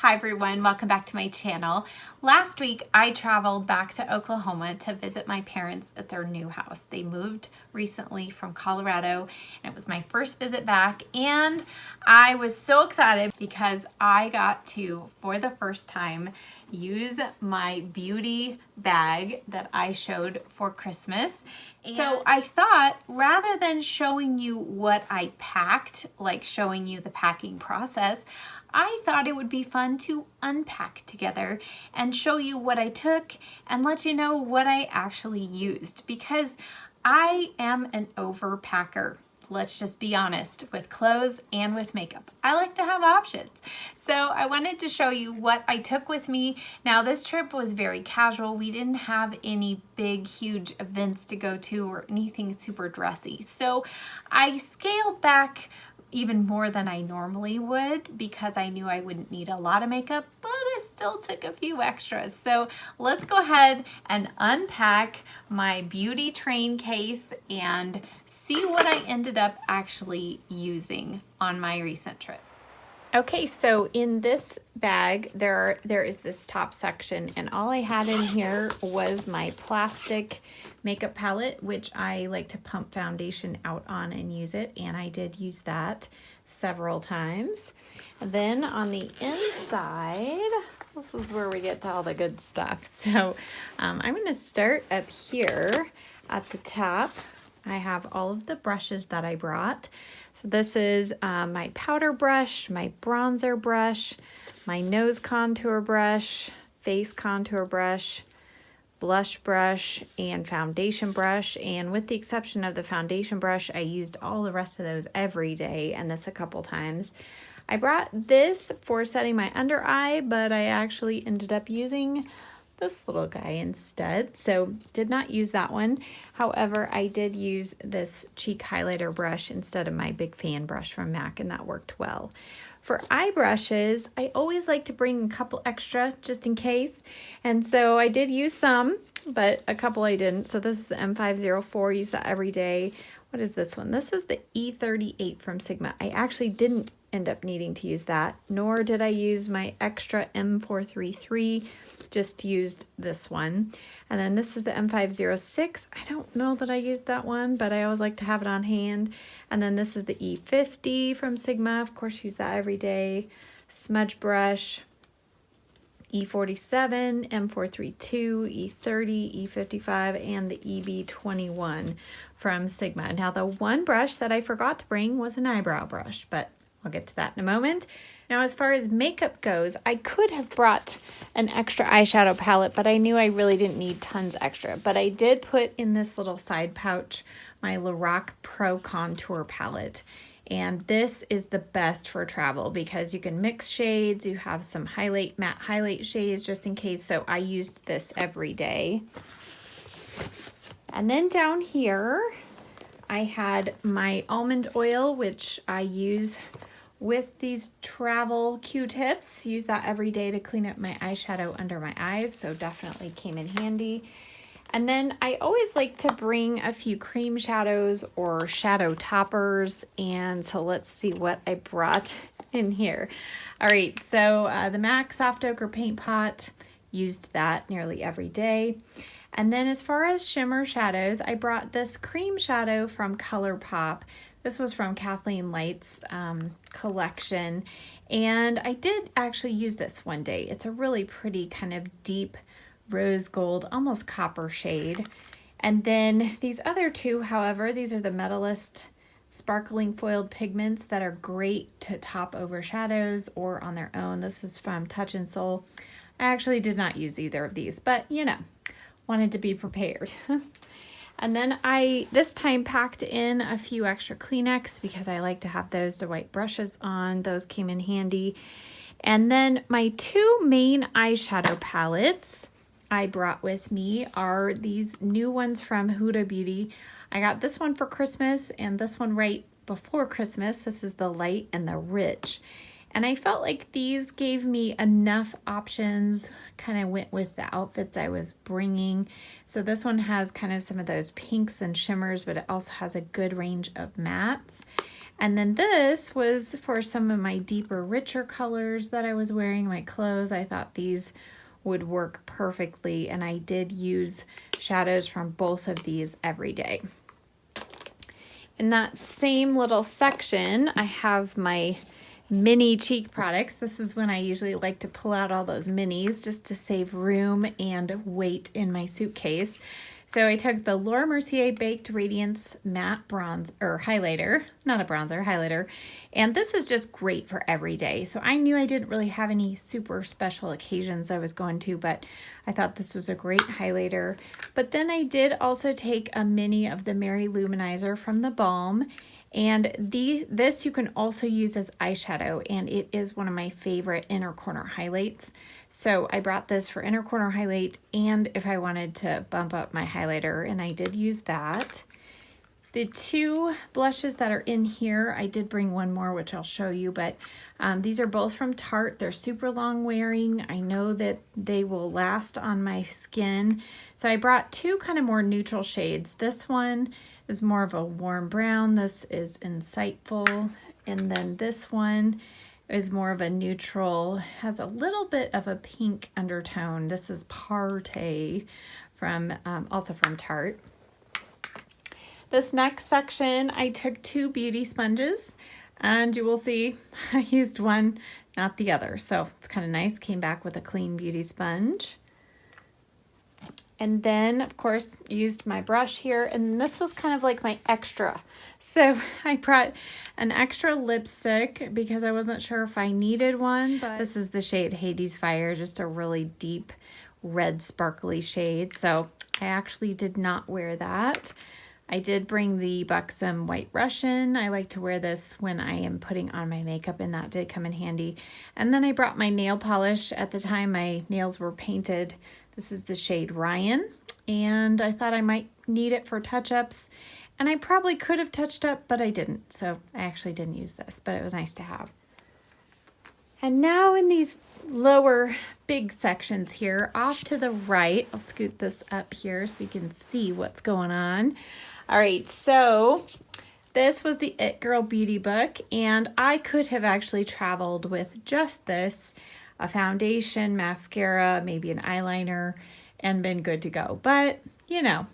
Hi everyone, welcome back to my channel. Last week I traveled back to Oklahoma to visit my parents at their new house. They moved recently from Colorado and it was my first visit back, and I was so excited because I got to, for the first time, use my beauty bag that I showed for Christmas. So I thought, rather than showing you what I packed, like showing you the packing process, I thought it would be fun to unpack together and show you what I took and let you know what I actually used, because I am an overpacker. Let's just be honest, with clothes and with makeup. I like to have options. So I wanted to show you what I took with me. Now this trip was very casual. We didn't have any big, huge events to go to or anything super dressy. So I scaled back even more than I normally would because I knew I wouldn't need a lot of makeup, but I still took a few extras. So let's go ahead and unpack my beauty train case and see what I ended up actually using on my recent trip. Okay, so in this bag, there is this top section, and all I had in here was my plastic makeup palette, which I like to pump foundation out on and use it, and I did use that several times. And then on the inside, this is where we get to all the good stuff. So I'm going to start up here at the top. I have all of the brushes that I brought. So this is my powder brush, my bronzer brush, my nose contour brush, face contour brush, blush brush, and foundation brush. And with the exception of the foundation brush, I used all the rest of those every day, and this a couple times. I brought this for setting my under eye, but I actually ended up using this little guy instead, so did not use that one. However, I did use this cheek highlighter brush instead of my big fan brush from MAC, and that worked well. For eye brushes, I always like to bring a couple extra just in case, and so I did use some, but a couple I didn't. So this is the M504, use that every day. What is this one? This is the E38 from Sigma. I actually didn't end up needing to use that, nor did I use my extra M433, just used this one. And then this is the M506. I don't know that I used that one, but I always like to have it on hand. And then this is the E50 from Sigma. Of course, use that every day. Smudge brush, E47, M432, E30, E55, and the EB21 from Sigma. Now the one brush that I forgot to bring was an eyebrow brush, but I'll get to that in a moment. Now, as far as makeup goes, I could have brought an extra eyeshadow palette, but I knew I really didn't need tons extra. But I did put in this little side pouch my Lorac Pro Contour palette. And this is the best for travel because you can mix shades. You have some matte highlight shades just in case. So I used this every day. And then down here, I had my almond oil, which I use with these travel Q-tips. Use that every day to clean up my eyeshadow under my eyes, so definitely came in handy. And then I always like to bring a few cream shadows or shadow toppers, and so let's see what I brought in here. All right, so the MAC Soft Ochre Paint Pot, used that nearly every day. And then as far as shimmer shadows, I brought this cream shadow from ColourPop. This was from Kathleen Light's collection, and I did actually use this one day. It's a really pretty kind of deep rose gold, almost copper shade. And then these other two, however, these are the Metalist sparkling foiled pigments that are great to top over shadows or on their own. This is from Touch and Soul. I actually did not use either of these, but you know, wanted to be prepared. And then I this time packed in a few extra Kleenex because I like to have those to wipe brushes on. Those came in handy. And then my two main eyeshadow palettes I brought with me are these new ones from Huda Beauty. I got this one for Christmas and this one right before Christmas. This is the Light and the Rich. And I felt like these gave me enough options, kind of went with the outfits I was bringing. So this one has kind of some of those pinks and shimmers, but it also has a good range of mattes. And then this was for some of my deeper, richer colors that I was wearing my clothes. I thought these would work perfectly, and I did use shadows from both of these every day. In that same little section, I have my mini cheek products. This is when I usually like to pull out all those minis just to save room and weight in my suitcase. So I took the Laura Mercier Baked Radiance Matte Bronze, or highlighter, not a bronzer, highlighter. And this is just great for every day. So I knew I didn't really have any super special occasions I was going to, but I thought this was a great highlighter. But then I did also take a mini of the Mary Luminizer from the Balm. And this you can also use as eyeshadow, and it is one of my favorite inner corner highlights. So I brought this for inner corner highlight and if I wanted to bump up my highlighter, and I did use that. The two blushes that are in here, I did bring one more which I'll show you, but these are both from Tarte. They're super long wearing. I know that they will last on my skin. So I brought two kind of more neutral shades. This one is more of a warm brown. This is Insightful. And then this one is more of a neutral, has a little bit of a pink undertone. This is Partay from, also from Tarte. This next section, I took two beauty sponges, and you will see I used one, not the other. So it's kind of nice, came back with a clean beauty sponge. And then, of course, used my brush here, and this was kind of like my extra. So I brought an extra lipstick because I wasn't sure if I needed one, but this is the shade Hades Fire, just a really deep red sparkly shade. So I actually did not wear that. I did bring the Buxom White Russian. I like to wear this when I am putting on my makeup, and that did come in handy. And then I brought my nail polish. At the time my nails were painted. This is the shade Ryan, and I thought I might need it for touch-ups, and I probably could have touched up, but I didn't, so I actually didn't use this, but it was nice to have. And now in these lower big sections here, off to the right, I'll scoot this up here so you can see what's going on. All right, so this was the It Girl Beauty Book, and I could have actually traveled with just this, a foundation, mascara, maybe an eyeliner, and been good to go. But, you know,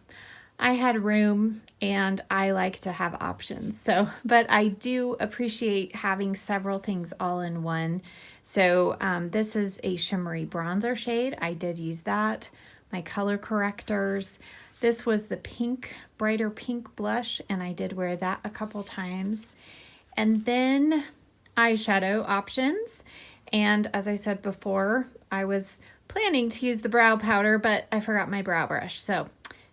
I had room and I like to have options. So, but I do appreciate having several things all in one. So this is a shimmery bronzer shade. I did use that. My color correctors. This was the pink, brighter pink blush, and I did wear that a couple times. And then eyeshadow options. And as I said before, I was planning to use the brow powder, but I forgot my brow brush, so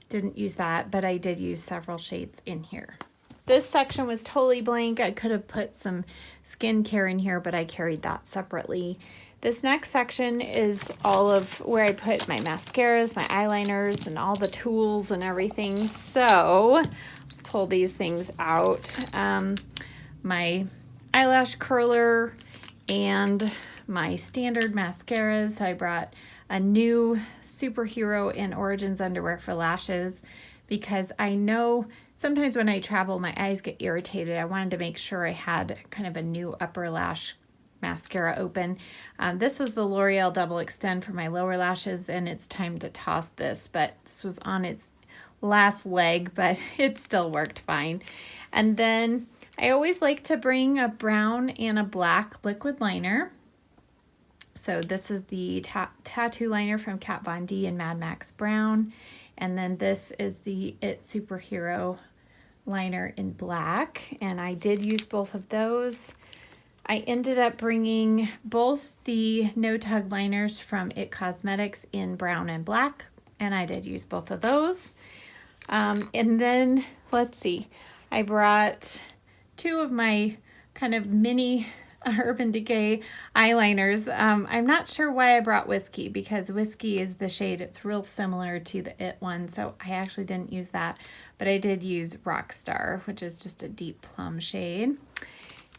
didn't use that, but I did use several shades in here. This section was totally blank. I could have put some skincare in here, but I carried that separately. This next section is all of where I put my mascaras, my eyeliners, and all the tools and everything. So let's pull these things out. My eyelash curler and my standard mascaras. So I brought a new Superhero and Origins underwear for lashes because I know sometimes when I travel my eyes get irritated. I wanted to make sure I had kind of a new upper lash mascara open. This was the L'Oreal Double Extend for my lower lashes, and it's time to toss this, but this was on its last leg, but it still worked fine. And then I always like to bring a brown and a black liquid liner. So this is the tattoo liner from Kat Von D in Mad Max Brown. And then this is the It Superhero liner in black. And I did use both of those. I ended up bringing both the No Tug liners from It Cosmetics in brown and black. And I did use both of those. And then, let's see, I brought two of my kind of mini Urban Decay eyeliners. I'm not sure why I brought Whiskey, because Whiskey is the shade, it's real similar to the It one, so I actually didn't use that, but I did use Rockstar, which is just a deep plum shade.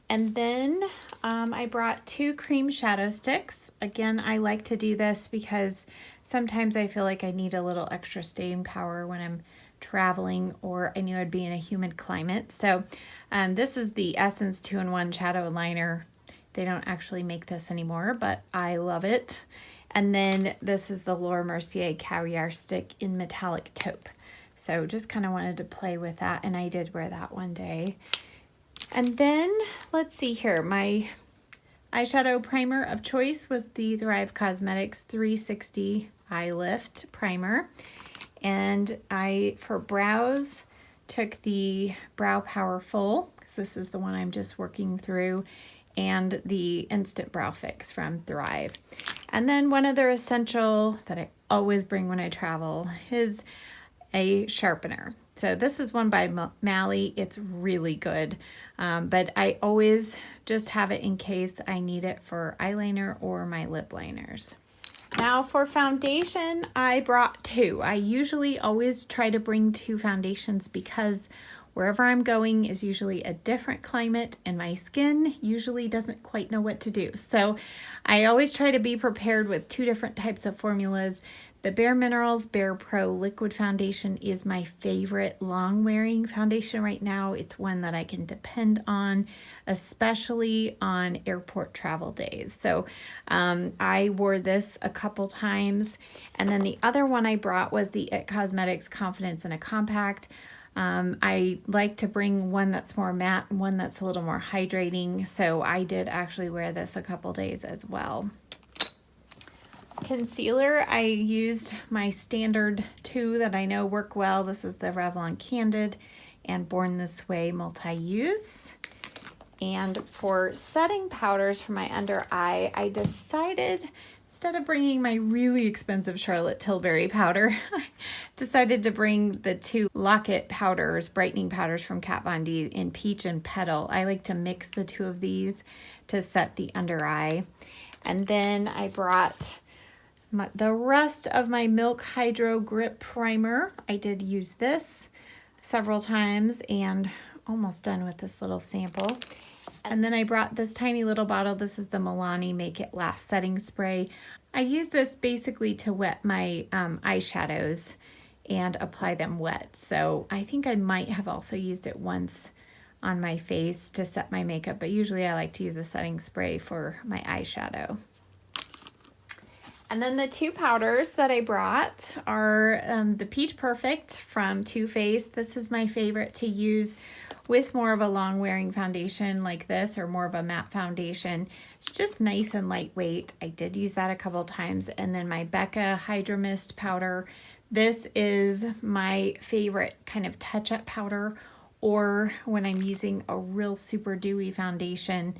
And then I brought two cream shadow sticks. Again, I like to do this because sometimes I feel like I need a little extra staying power when I'm traveling, or I knew I'd be in a humid climate. So this is the Essence 2-in-1 Shadow Liner. They don't actually make this anymore, but I love it. And then this is the Laura Mercier Caviar Stick in Metallic Taupe. So just kind of wanted to play with that, and I did wear that one day. And then let's see here, my eyeshadow primer of choice was the Thrive Cosmetics 360 Eye Lift Primer. And for brows, took the Brow Power Full, because this is the one I'm just working through, and the Instant Brow Fix from Thrive. And then one other essential that I always bring when I travel is a sharpener. So this is one by Mally. It's really good, but I always just have it in case I need it for eyeliner or my lip liners. Now for foundation, I brought two. I usually always try to bring two foundations because wherever I'm going is usually a different climate, and my skin usually doesn't quite know what to do. So I always try to be prepared with two different types of formulas. The Bare Minerals Bare Pro Liquid Foundation is my favorite long-wearing foundation right now. It's one that I can depend on, especially on airport travel days. So I wore this a couple times. And then the other one I brought was the IT Cosmetics Confidence in a Compact. I like to bring one that's more matte and one that's a little more hydrating. So I did actually wear this a couple days as well. Concealer, I used my standard two that I know work well. This is the Revlon Candid and Born This Way Multi-Use. And for setting powders for my under eye, I decided, instead of bringing my really expensive Charlotte Tilbury powder, I decided to bring the two Lock-It powders, brightening powders from Kat Von D in Peach and Petal. I like to mix the two of these to set the under eye. And then I brought the rest of my Milk Hydro Grip Primer. I did use this several times and almost done with this little sample. And then I brought this tiny little bottle. This is the Milani Make It Last Setting Spray. I use this basically to wet my eyeshadows and apply them wet. So I think I might have also used it once on my face to set my makeup, but usually I like to use a setting spray for my eyeshadow. And then the two powders that I brought are the Peach Perfect from Too Faced. This is my favorite to use with more of a long wearing foundation like this, or more of a matte foundation. It's just nice and lightweight. I did use that a couple times. And then my Becca Hydro Mist powder. This is my favorite kind of touch-up powder, or when I'm using a real super dewy foundation.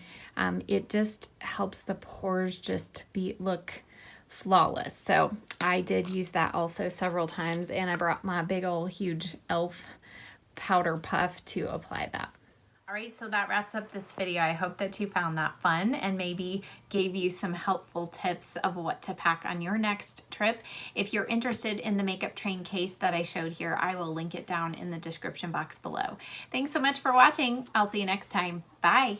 It just helps the pores just look flawless. So I did use that also several times, and I brought my big old huge e.l.f. powder puff to apply that. All right, so that wraps up this video. I hope that you found that fun and maybe gave you some helpful tips of what to pack on your next trip. If you're interested in the makeup train case that I showed here, I will link it down in the description box below. Thanks so much for watching. I'll see you next time. Bye.